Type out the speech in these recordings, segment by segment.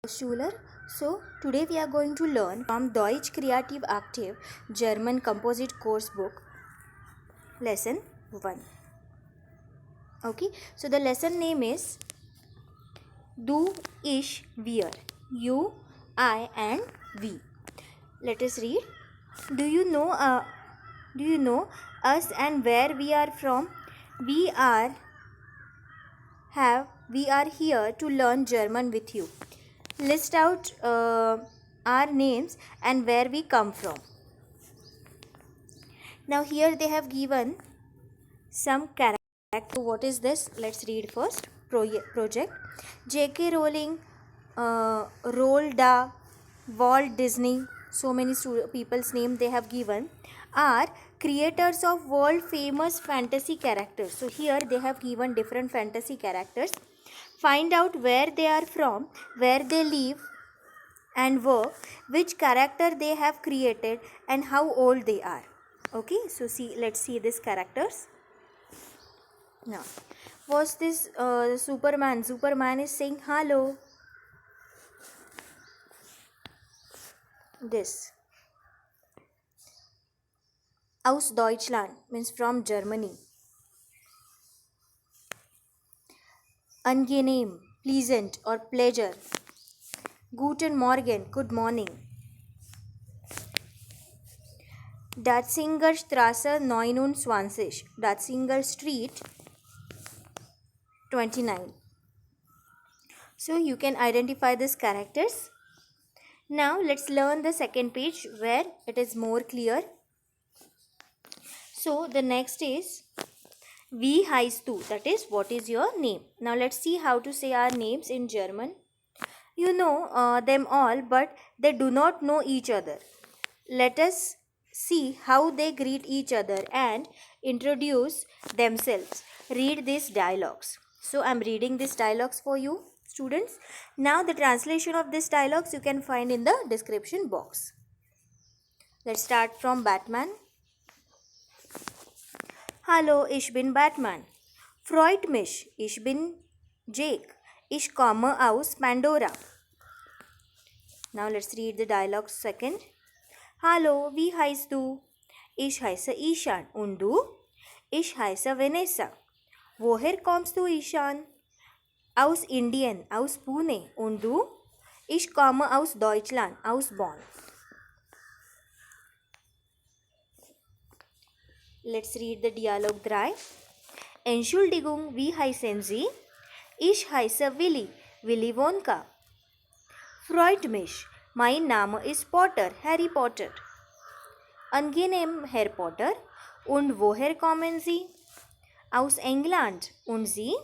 Schuler. So today we are going to learn from Deutsch Kreativ Aktiv German Composite Course Book lesson 1. Okay, so the lesson name is Du, Ich, Wir. You, I and we. Let us read. Do you know us and where we are from? We are here to learn German with you. List out our names and where we come from. Now here they have given some character. So what is this? Let's read first. Project. J.K. Rowling, Roald Dahl, Walt Disney, so many people's name they have given, are creators of world famous fantasy characters. So here they have given different fantasy characters. Find out where they are from, where they live and work, which character they have created and how old they are. Okay, so let's see these characters. Now, what's this Superman? Superman is saying hello. This. Aus Deutschland means from Germany. Angenehm, pleasant or pleasure. Guten Morgen, good morning. Datzinger Straße 29, Datzinger Street 29. So you can identify these characters. Now let's learn the second page where it is more clear. So the next is Wie heißt du? That is, what is your name? Now let's see how to say our names in German. You know them all, but they do not know each other. Let us see how they greet each other and introduce themselves. Read these dialogues. So I'm reading these dialogues for you, students. Now the translation of these dialogues you can find in the description box. Let's start from Batman. Hallo, ich bin Batman. Freut mich, ich bin Jake. Ich komme aus Pandora. Now let's read the dialogue second. Hallo, wie heißt du? Ich heiße Ishan. Und du? Ich heiße Vanessa. Woher kommst du, Ishan? Aus Indien, aus Pune. Und du? Ich komme aus Deutschland, aus Bonn. Let's read the dialogue 3. Entschuldigung, wie heißen Sie? Ich heiße Willy, Willy Wonka. Freut mich, mein Name ist Potter, Harry Potter. Angenehm, Herr Potter. Und woher kommen Sie? Aus England. Und Sie?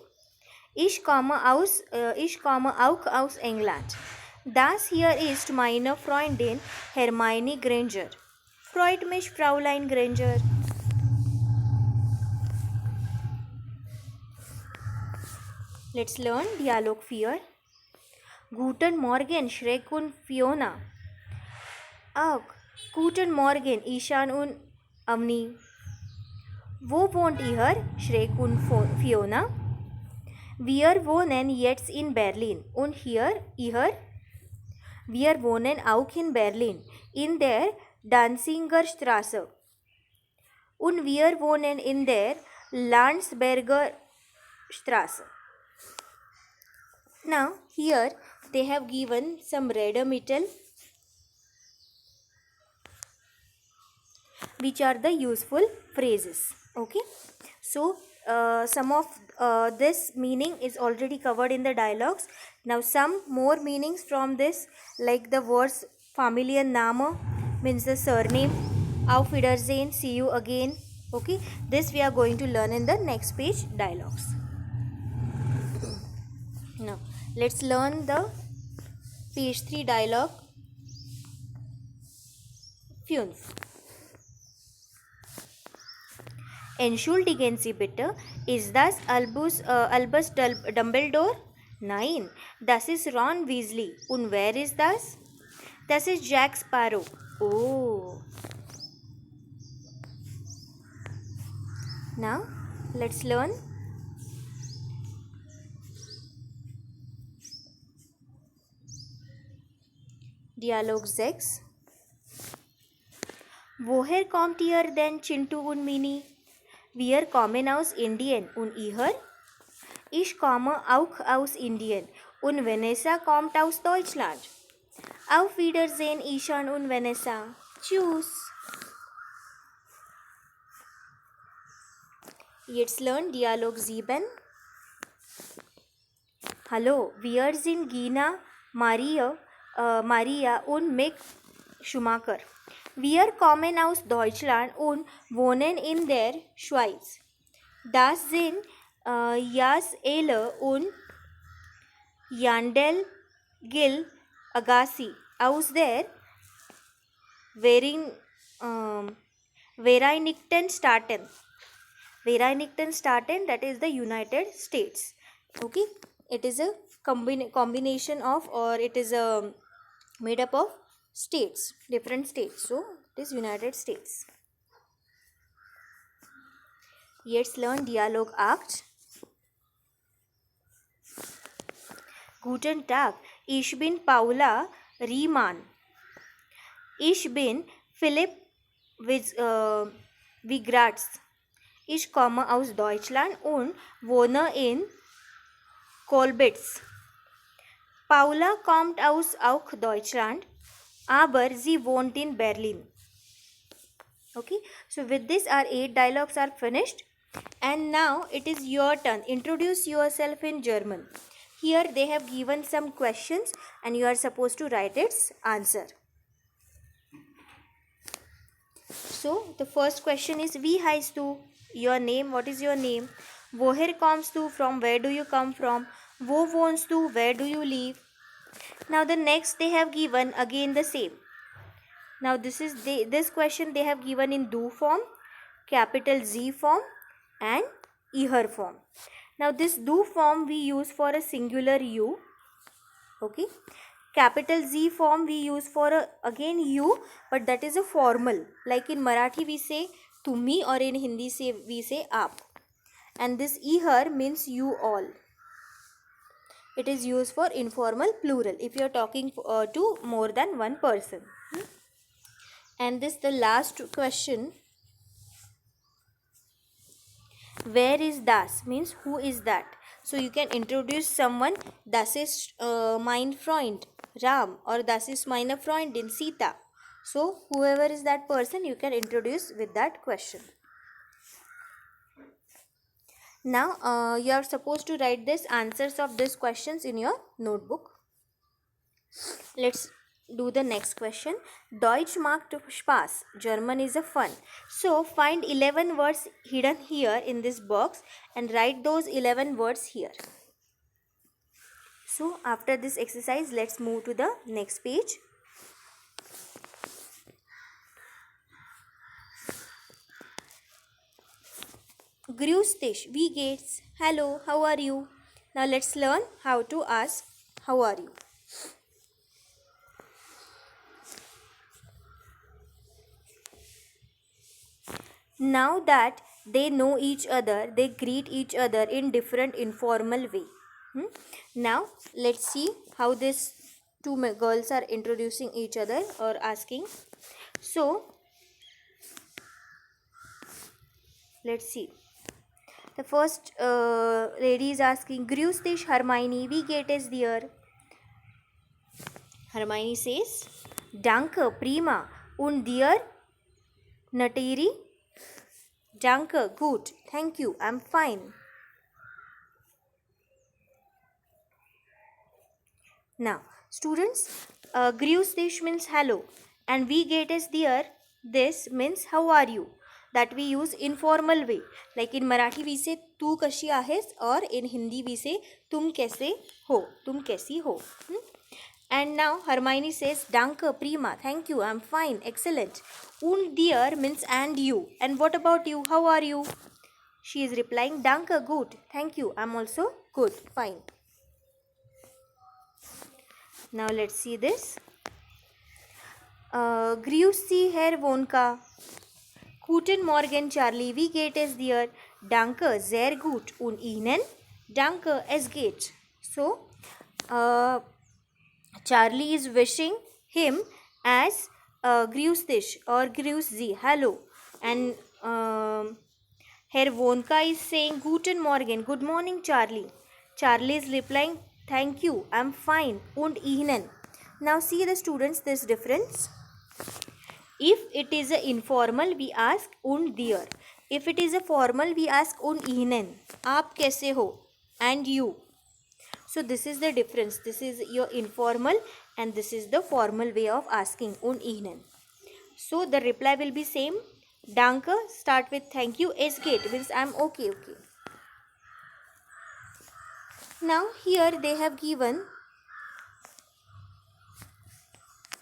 Ich komme auch aus England. Das hier ist meine Freundin Hermione Granger. Freut mich, Fräulein Granger. Let's learn Dialog 4. Guten Morgen, Shrek und Fiona. Auch Guten Morgen, Ishan und Avni. Wo wohnt ihr, Shrek und Fiona? Wir wohnen jetzt in Berlin. Und ihr? Wir wohnen auch in Berlin, in der Danziger Straße. Und wir wohnen in der Landsberger Straße. Now here they have given some Redemittel, which are the useful phrases. Okay, so some of this meaning is already covered in the dialogues. Now some more meanings from this, like the words Familienname means the surname, Auf Wiedersehen, see you again. Okay, this we are going to learn in the next page dialogues. Now let's learn the page 3 dialogue. Fünf. Entschuldigen Sie bitte, ist das Albus Dumbledore? Nein, das ist Ron Weasley. Und wer ist das? Das ist Jack Sparrow. Oh. Now, let's learn. Dialogue 6. Woher kommt ihr denn Chintu und Mini? Wir kommen aus Indien und ihr? Ich komme auch aus Indien und Vanessa kommt aus Deutschland. Auf Wiedersehen, Ishan und Vanessa. Tschüss. Jetzt learn Dialog 7. Hallo, wir sind Gina, Maria und Mick Schumacher. Wir kommen aus Deutschland und wohnen in der Schweiz. Das sind Yas Ele und Yandel Gil Agassi aus der Vereinigten Staaten. Vereinigten Staaten, that is the United States. Okay, it is a combination of, or it is made up of states, different states. So it is United States. Let's learn Dialog 8. Guten Tag, ich bin Paula Riemann. Ich bin Philipp Wigratz. Ich komme aus Deutschland und wohne in Kolbitz. Paula kommt aus auch Deutschland, aber sie wohnt in Berlin. Okay, so with this our 8 dialogues are finished, and now it is your turn. Introduce yourself in German. Here they have given some questions and you are supposed to write its answer. So the first question is, wie heißt du? Your name, what is your name? Woher kommst du? From where do you come from? Wo wohnst du? Where do you live? Now the next they have given again the same. Now this question they have given in du form, capital Z form and ihr form. Now this du form we use for a singular you. Okay. Capital Z form we use for again you, but that is a formal. Like in Marathi we say tumhi, or in Hindi we say aap. And this ihr means you all. It is used for informal plural if you are talking to more than one person. And this the last question. Where is das means who is that? So you can introduce someone. Das ist mein Freund Ram, or das ist meine Freundin Sita. So whoever is that person you can introduce with that question. Now you are supposed to write these answers of these questions in your notebook. Let's do the next question. Deutsch macht Spaß. German is a fun. So find 11 words hidden here in this box and write those 11 words here. So after this exercise, let's move to the next page. Grüß dich, wie geht's? Hello, how are you? Now let's learn how to ask how are you. Now that they know each other, they greet each other in different informal way. Now let's see how these two girls are introducing each other or asking. So let's see. The first lady is asking, Grüß dich, Hermione, wie geht es dir? Hermione says, Danke, prima. Und dir, Natiri? Danke, good. Thank you, I'm fine. Now, students, Grüß dich means hello. And wie geht es dir? This means how are you? That we use informal way. Like in Marathi we say tu kashi ahes, or in Hindi we say tum kaise ho, tum kaisi ho. And now Hermione says, Danke, prima, thank you, I'm fine, excellent. Und dir means and you. And what about you? How are you? She is replying, Danke, good, thank you, I'm also good, fine. Now let's see this. Grüß Sie, Herr Wonka. Guten Morgen, Charlie, wie geht es dir? Danke, sehr gut. Und Ihnen? Danke, es geht. So, Charlie is wishing him as Grüß dich or Grüß Sie, hello. And Herr Wonka is saying Guten Morgen, good morning, Charlie. Charlie is replying, thank you, I'm fine, und Ihnen. Now see the students, this difference. If it is a informal, we ask und dir. If it is a formal, we ask und Ihnen. आप कैसे हो? And you. So this is the difference. This is your informal and this is the formal way of asking und Ihnen. So the reply will be same. Danke, start with thank you. Es geht means I'm okay. Now here they have given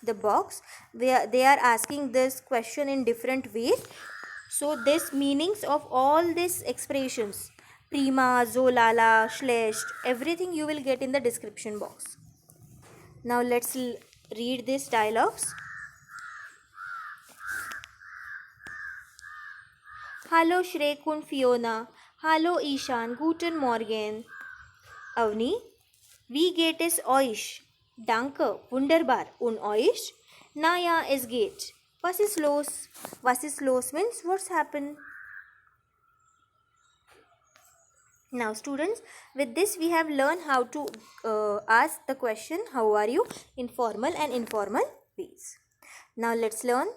the box where they are asking this question in different ways. So this meanings of all these expressions, prima, zolala, schlecht, everything you will get in the description box. Now let's read these dialogues. Hallo Shrek und Fiona. Hallo Ishan. Guten Morgen. Avni. Wie geht es euch? Danke. Wunderbar. Und euch? Naja, es geht. Was ist los? Was ist los means what's happened? Now students, with this we have learned how to ask the question how are you in formal and informal ways. Now let's learn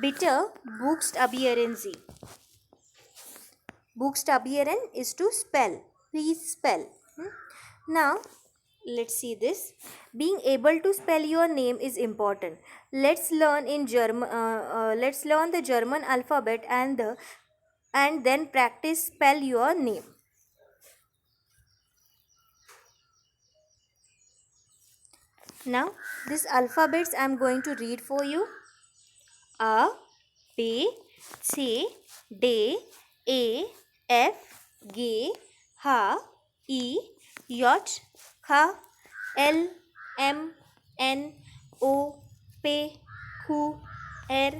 bitte Buchstabieren Sie. Buchstabieren is to spell. Please spell. Now let's see this. Being able to spell your name is important. Let's learn in German. Let's learn the German alphabet and then practice spell your name. Now these alphabets I am going to read for you. A, B, C, D, E, F, G, H, I, J, K, L, M, N, O, P, Q, R,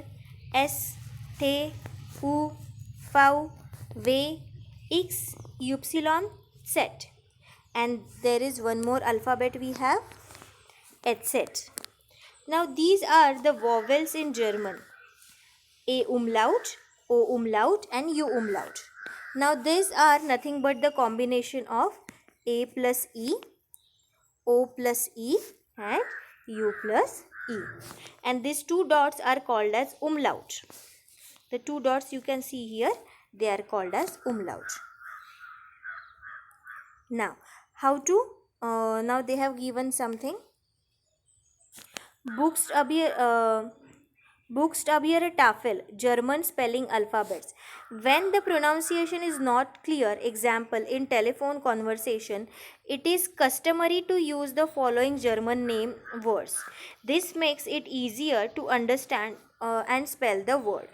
S, T, U, V, W, X, Y, Z. And there is one more alphabet we have, etc. Now these are the vowels in German. A umlaut, O umlaut and U umlaut. Now these are nothing but the combination of A plus E, O plus E and U plus E. And these two dots are called as umlaut. The two dots you can see here, they are called as umlaut. Now, how to, now they have given something. Buchstabiere Tafel, German spelling alphabets. When the pronunciation is not clear, example in telephone conversation, it is customary to use the following German name words. This makes it easier to understand and spell the word.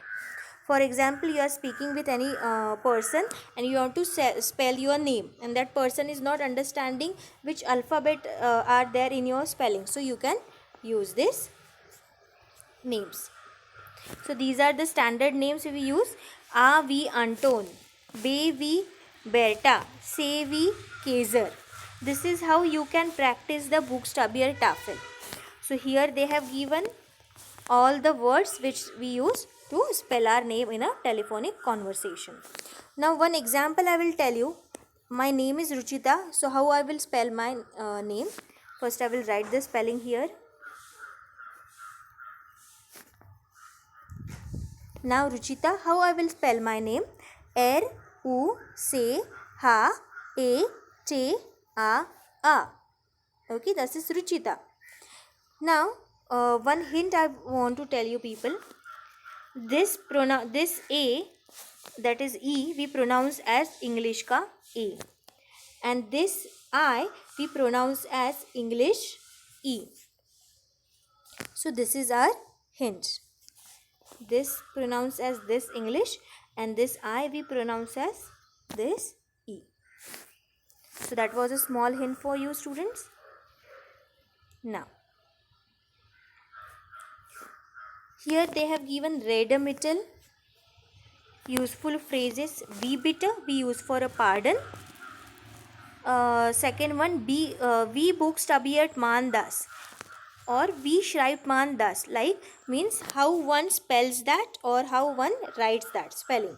For example, you are speaking with any person and you want to spell your name and that person is not understanding which alphabet are there in your spelling. So you can use these names. So these are the standard names we use. A V Anton, B V Berta, C V Kaiser. This is how you can practice the Buchstabier Tafel. So here they have given all the words which we use to spell our name in a telephonic conversation. Now one example I will tell you. My name is Ruchita. So how I will spell my name? First I will write the spelling here. Now Ruchita, how I will spell my name? R-U-C-H-A-T-A-A. Okay, this is Ruchita. Now, one hint I want to tell you people. This A, that is E, we pronounce as English ka A. And this I, we pronounce as English E. So this is our hint. This pronounced as this English and this I we pronounce as this E. So that was a small hint for you students. Now here they have given Redemittel useful phrases. Wie bitte we use for a pardon. Second one, wie buchstabiert man das? or wie schreibt man das, like means how one spells that or how one writes that spelling.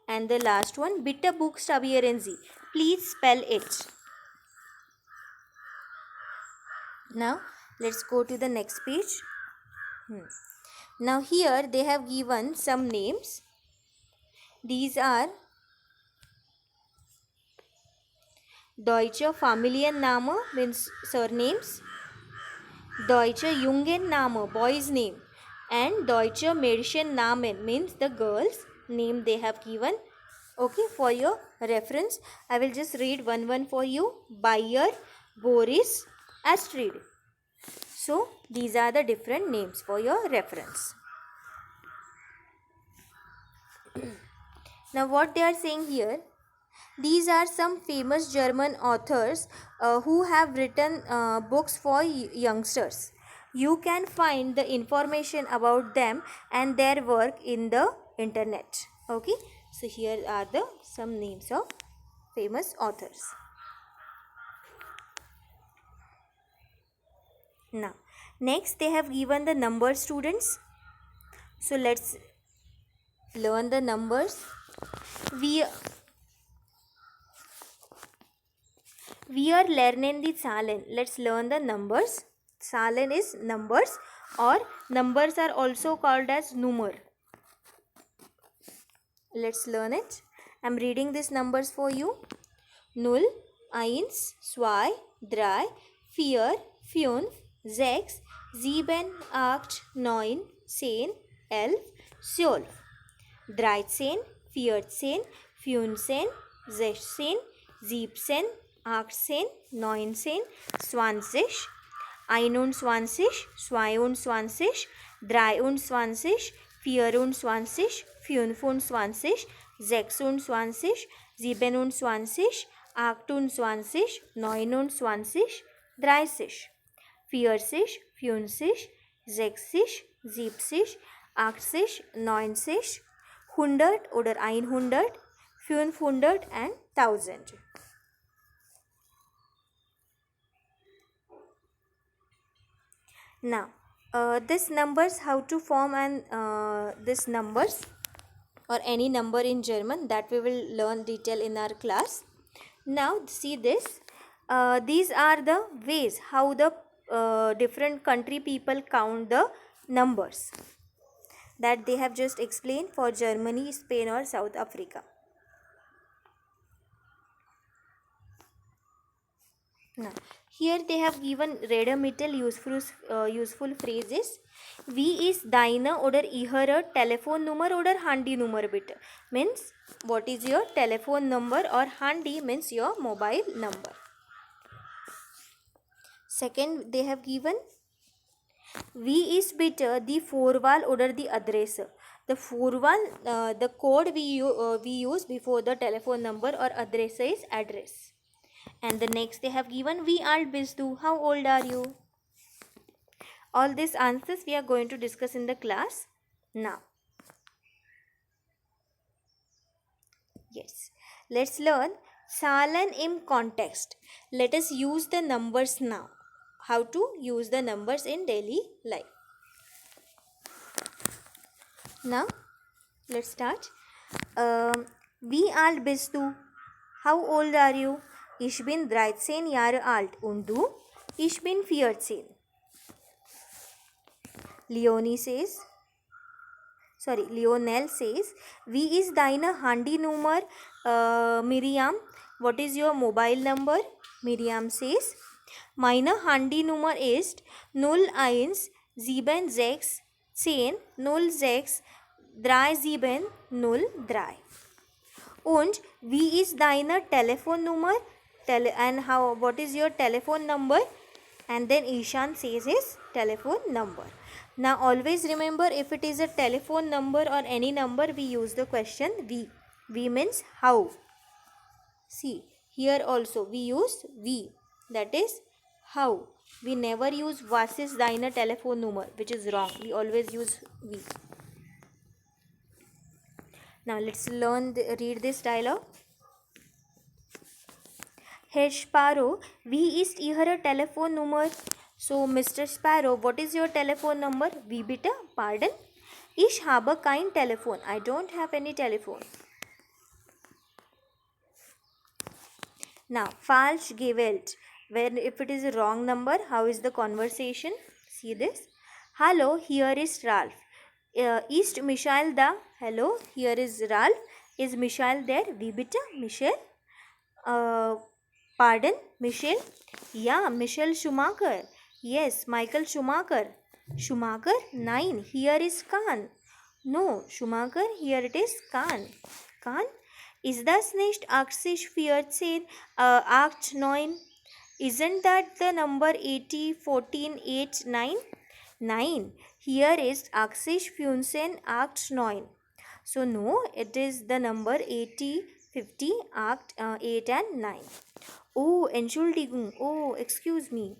And the last one, bitte buchstabieren Sie, please spell it. Now let's go to the next page. Now here they have given some names. These are Deutsche Familienname means surnames, Deutsche Jungenname boy's name, and Deutsche Mädchennamen means the girl's name they have given. Okay, for your reference, I will just read one for you. Bayer, Boris, Astrid. So these are the different names for your reference. Now what they are saying here, these are some famous German authors who have written books for youngsters. You can find the information about them and their work in the internet. Okay, so here are the some names of famous authors. Now next they have given the number, students. So let's learn the numbers. We are learning the Zahlen. Let's learn the numbers. Zahlen is numbers, or numbers are also called as Nummer. Let's learn it. I'm reading these numbers for you. 0, 1, 2, 3, 4, 5, 6, 7, 8, 9, 10, 11, 12, 13, 14, 15, 16, 17, 18, 19, 20, 21, 22, 23, 24, 25, 27, 28, 29, 30, 40, 50, 60, 70, 80, 90, 100 oder 100, 500 and 1000. Now this numbers, how to form and this numbers or any number in German, that we will learn detail in our class. Now see this, these are the ways how the different country people count the numbers that they have just explained for Germany, Spain or South Africa. Now here they have given Redemittel useful phrases. Wie ist deine oder ihre Telefonnummer oder Handynummer bitte? Means what is your telephone number, or Handy means your mobile number. Second they have given, wie ist bitte die Vorwahl oder die Adresse? The Vorwahl, the code we use before the telephone number or address is address. And the next they have given, wie alt bist du? How old are you? All these answers we are going to discuss in the class now. Yes, let's learn Zahlen im context. Let us use the numbers now. How to use the numbers in daily life. Now let's start. Wie alt bist du? How old are you? Ich bin 13 Jahre alt. Und du? Ich bin 14. Lionel says, wie ist deine Handynummer? Miriam, what is your mobile number? Miriam says, meine Handynummer ist 0176 10 06 3703. Und wie ist deine Telefonnummer? And what is your telephone number? And then Ishan says his telephone number. Now always remember, if it is a telephone number or any number, we use the question wie. Wie means how. See, here also we use wie, that is how. We never use was ist deine Telefonnummer, which is wrong. We always use wie. Now let's read this dialogue. Herr Sparrow, wie ist Ihre Telefonnummer? So, Mr. Sparrow, what is your telephone number? Wie bitte? Pardon? Ich habe kein Telefon. I don't have any telephone. Now, falsch gewählt. When if it is a wrong number, how is the conversation? See this. Hello, here is Ralph. Ist Michael da? Hello, here is Ralph. Is Michael there? Wie bitte? Michelle? Uh, Pardon? Michelle? Yeah, Michelle Schumacher. Yes, Michael Schumacher. Schumacher? Nein, here is Khan. No, Schumacher, here it is Khan. Khan? Ist das nicht 80, 14, 8, 9? Isn't that the number 80, 14, 8, 9? 9. Here is 80, 14, 8, 9. So, no, it is the number 80, 50, 8 and 9. Oh, Entschuldigung. Oh, excuse me.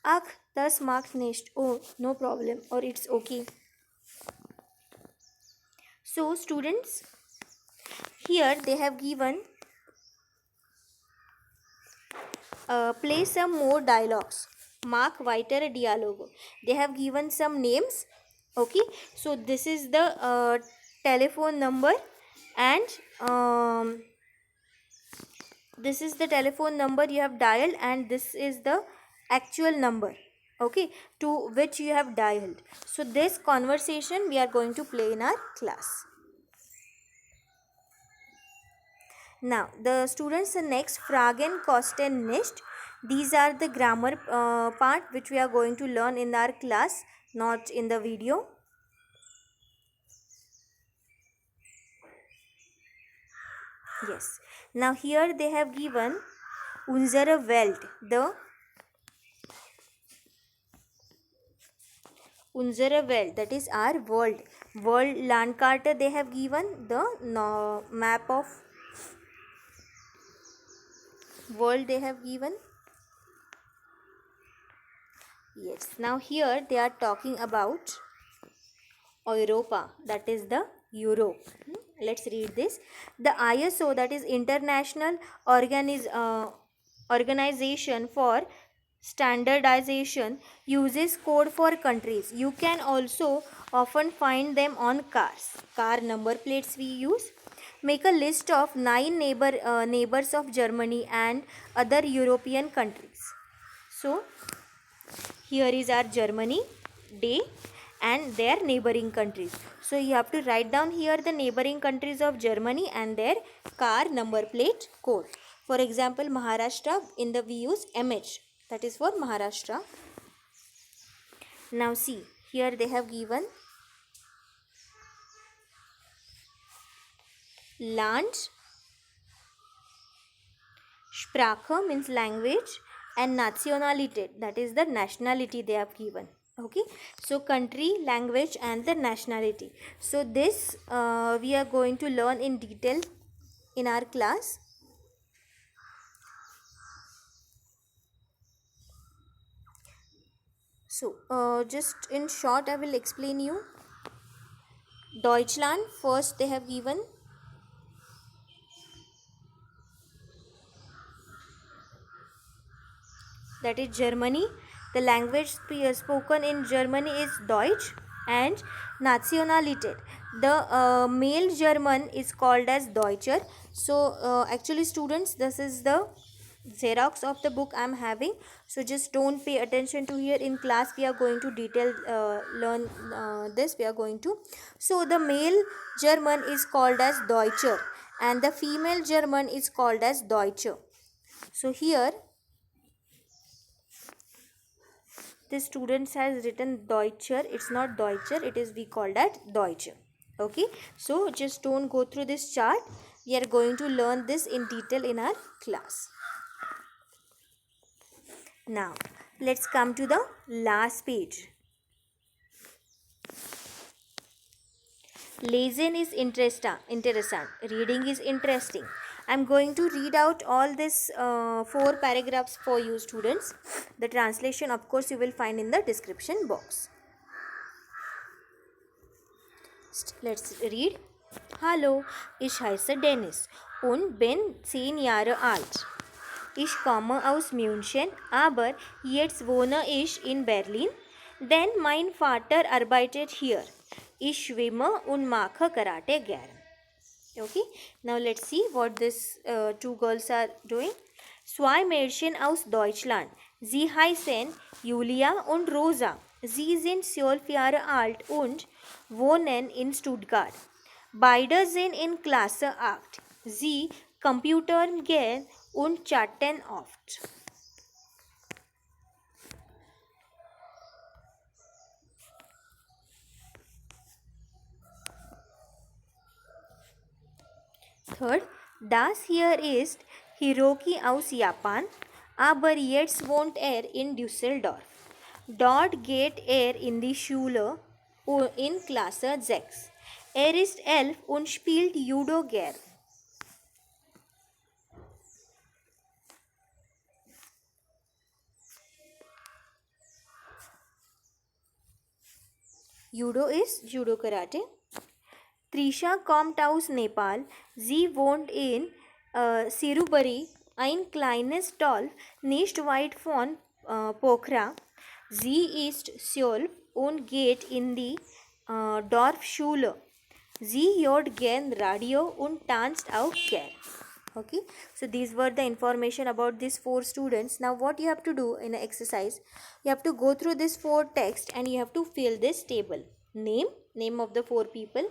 Ach, das macht nicht. Oh, no problem. Or it's okay. So, students, here they have given play some more dialogues. Mark weiter Dialogo. They have given some names. Okay, so this is the telephone number, and this is the telephone number you have dialed, and this is the actual number, okay, to which you have dialed. So this conversation we are going to play in our class. Now the students, the next Fragen kosten nicht. These are the grammar part which we are going to learn in our class, not in the video. Yes. Now here they have given unsere Welt, unsere Welt, that is our world. World Landkarte they have given, the map of world they have given. Yes. Now here they are talking about Europa, that is the Europe. Let's read this. The ISO, that is International Organization for Standardization, uses code for countries. You can also often find them on cars. Car number plates we use. Make a list of 9 neighbors of Germany and other European countries. So here is our Germany day and their neighboring countries. So you have to write down here the neighboring countries of Germany and their car number plate code. For example, Maharashtra, in the we use MH, that is for Maharashtra. Now see, here they have given Land, Sprache means language, and Nationalität, that is the nationality they have given. Okay, so country, language and the nationality. So this we are going to learn in detail in our class. So just in short I will explain you. Deutschland, first they have given that is Germany. The language spoken in Germany is Deutsch, and Nationalität. The male German is called as Deutscher. So actually students, this is the Xerox of the book I am having. So just don't pay attention to here. In class we are going to detail learn this. We are going to. So the male German is called as Deutscher and the female German is called as Deutsche. So here the students has written Deutscher. It's not Deutscher, it is we call that Deutsche. Okay, so just don't go through this chart. We are going to learn this in detail in our class. Now let's come to the last page. Lesen is interessant. Reading is interesting. I'm going to read out all these 4 paragraphs for you students. The translation of course you will find in the description box. Let's read. Hallo, ich heiße Dennis und bin 10 Jahre alt. Ich komme aus München, aber jetzt wohne ich in Berlin. Denn mein Vater arbeitet hier. Ich schwimme und mache Karate gern. Okay, now let's see what these two girls are doing. Zwei Mädchen aus Deutschland. Sie heißen Julia und Rosa. Sie sind 12 Jahre alt und wohnen in Stuttgart. Beide sind in Klasse 8. Sie computern gern und chatten oft. Third, das hier ist Hiroki aus Japan, aber jetzt wohnt er in Düsseldorf. Dort geht er in die Schule in Klasse 6. Er ist 11 und spielt Judo gern. Judo ist Judo Karate. Trisha kommt aus Nepal. Sie wohnt in Sirubari, ein kleines Dorf nicht weit von Pokhara. Sie ist 12 und geht in die Dorfschule. Sie hört gern Radio und tanzt auch gern. Okay, so these were the information about these 4 students. Now what you have to do in an exercise, you have to go through this 4 text and you have to fill this table. Name of the 4 people.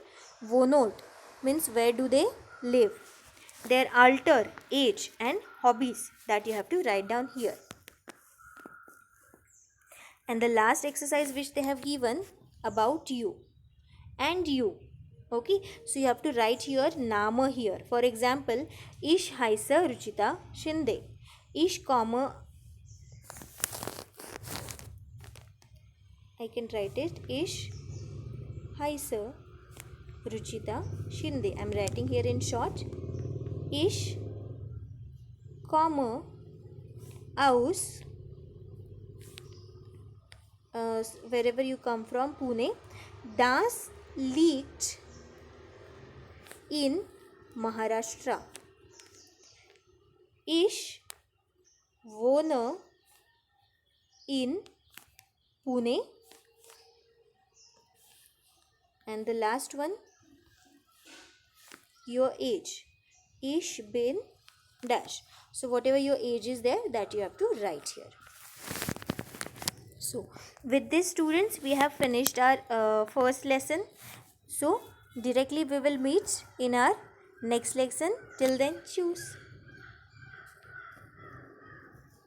Vonot means where do they live. Their alter, age and hobbies that you have to write down here. And the last exercise which they have given about you and you. Okay, so you have to write your Nama here. For example, Ich heiße Ruchita Shinde. Ich komme, I can write it. Ich heiße Ruchita Shinde. I am writing here in short. Ich komme aus wherever you come from, Pune. Das liegt in Maharashtra. Ich wohne in Pune. And the last one, your age. Ich bin dash. So whatever your age is there, that you have to write here. So with this, students, we have finished our first lesson. So directly we will meet in our next lesson. Till then, choose.